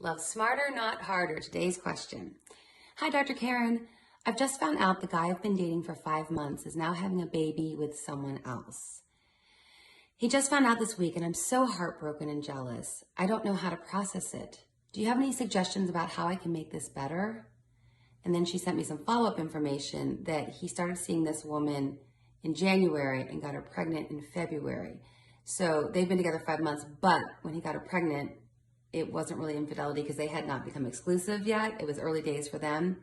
Love smarter, not harder. Today's question. Hi, Dr. Karen. I've just found out the guy I've been dating for 5 months is now having a baby with someone else. He just found out this week and I'm so heartbroken and jealous. I don't know how to process it. Do you have any suggestions about how I can make this better? And then she sent me some follow-up information that he started seeing this woman in January and got her pregnant in February. So they've been together 5 months, but when he got her pregnant, it wasn't really infidelity because they had not become exclusive yet. It was early days for them.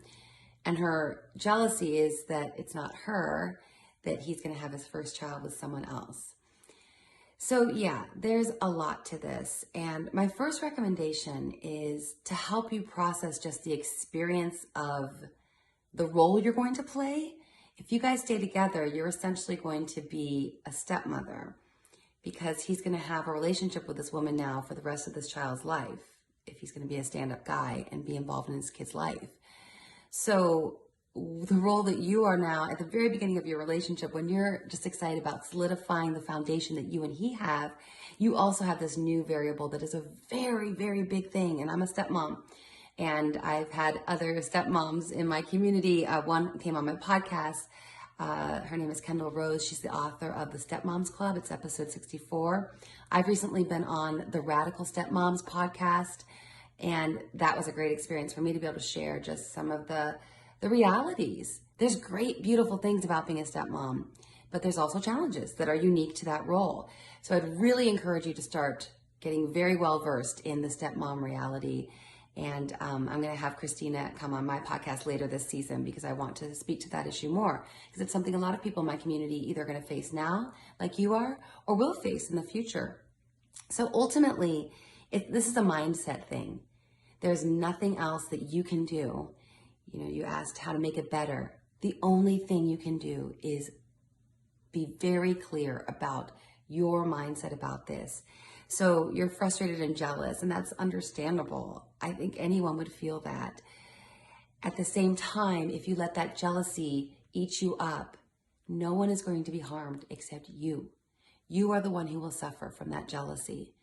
And her jealousy is that it's not her, that he's going to have his first child with someone else. So yeah, there's a lot to this. And my first recommendation is to help you process just the experience of the role you're going to play. If you guys stay together, you're essentially going to be a stepmother, because he's going to have a relationship with this woman now for the rest of this child's life, if he's going to be a stand-up guy and be involved in his kid's life. So the role that you are now at the very beginning of your relationship, when you're just excited about solidifying the foundation that you and he have, you also have this new variable that is a very, very big thing. And I'm a stepmom, and I've had other stepmoms in my community. One came on my podcast. Her name is Kendall Rose. She's the author of the Stepmoms Club. It's episode 64. I've recently been on the Radical Stepmoms podcast, and that was a great experience for me to be able to share just some of the realities. There's great, beautiful things about being a stepmom, but there's also challenges that are unique to that role. So I'd really encourage you to start getting very well versed in the stepmom reality. And I'm going to have Christina come on my podcast later this season because I want to speak to that issue more, because it's something a lot of people in my community either are going to face now, like you are, or will face in the future. So ultimately, this is a mindset thing. There's nothing else that you can do. You know, you asked how to make it better. The only thing you can do is be very clear about your mindset about this. So you're frustrated and jealous, and that's understandable. I think anyone would feel that. At the same time, if you let that jealousy eat you up, no one is going to be harmed except you. You are the one who will suffer from that jealousy.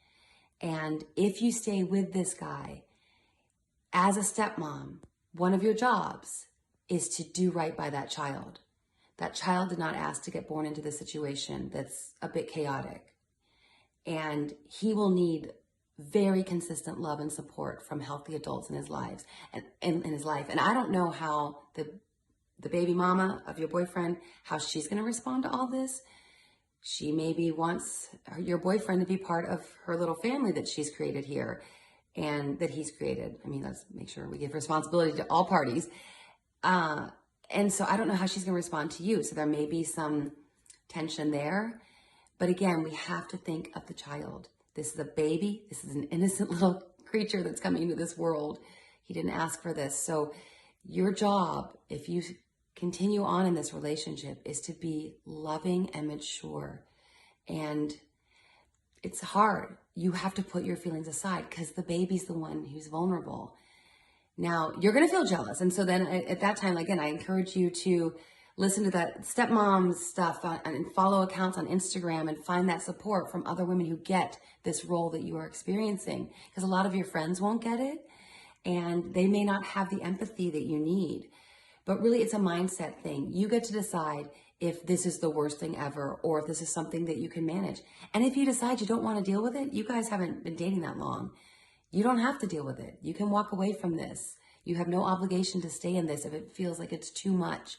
And if you stay with this guy, as a stepmom, one of your jobs is to do right by that child. That child did not ask to get born into this situation that's a bit chaotic. And he will need very consistent love and support from healthy adults in his lives and in his life. And I don't know how the baby mama of your boyfriend, how she's going to respond to all this. She maybe wants your boyfriend to be part of her little family that she's created here and that he's created. I mean, let's make sure we give responsibility to all parties. And so I don't know how she's going to respond to you. So there may be some tension there. But again, we have to think of the child. This is a baby. This is an innocent little creature that's coming into this world. He didn't ask for this. So your job, if you continue on in this relationship, is to be loving and mature. And it's hard. You have to put your feelings aside because the baby's the one who's vulnerable. Now, you're going to feel jealous. And so then at that time, again, I encourage you to listen to that stepmom stuff and follow accounts on Instagram and find that support from other women who get this role that you are experiencing. Because a lot of your friends won't get it and they may not have the empathy that you need. But really, it's a mindset thing. You get to decide if this is the worst thing ever or if this is something that you can manage. And if you decide you don't want to deal with it, you guys haven't been dating that long. You don't have to deal with it. You can walk away from this. You have no obligation to stay in this if it feels like it's too much.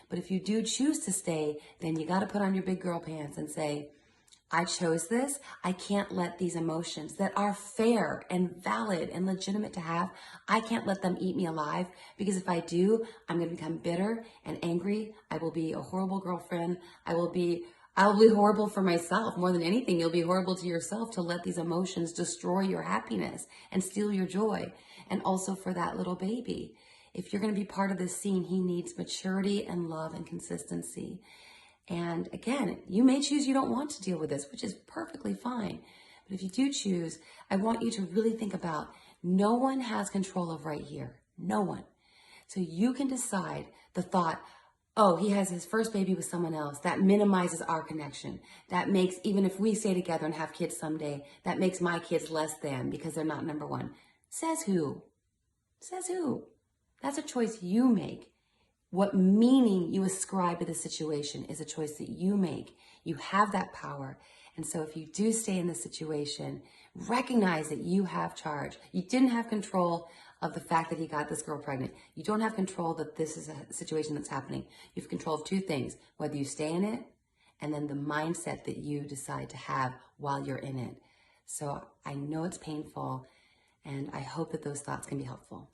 But if you do choose to stay, then you got to put on your big girl pants and say, I chose this. I can't let these emotions that are fair and valid and legitimate to have, I can't let them eat me alive, because if I do, I'm going to become bitter and angry. I will be a horrible girlfriend. I'll be horrible for myself. More than anything, you'll be horrible to yourself to let these emotions destroy your happiness and steal your joy. And also for that little baby. If you're going to be part of this scene, he needs maturity and love and consistency. And again, you may choose you don't want to deal with this, which is perfectly fine. But if you do choose, I want you to really think about no one has control of right here. No one. So you can decide the thought, oh, he has his first baby with someone else. That minimizes our connection. That makes, even if we stay together and have kids someday, that makes my kids less than because they're not number one. Says who? Says who? That's a choice you make. What meaning you ascribe to the situation is a choice that you make. You have that power. And so if you do stay in this situation, recognize that you have charge. You didn't have control of the fact that he got this girl pregnant. You don't have control that this is a situation that's happening. You have control of two things, whether you stay in it and then the mindset that you decide to have while you're in it. So I know it's painful, and I hope that those thoughts can be helpful.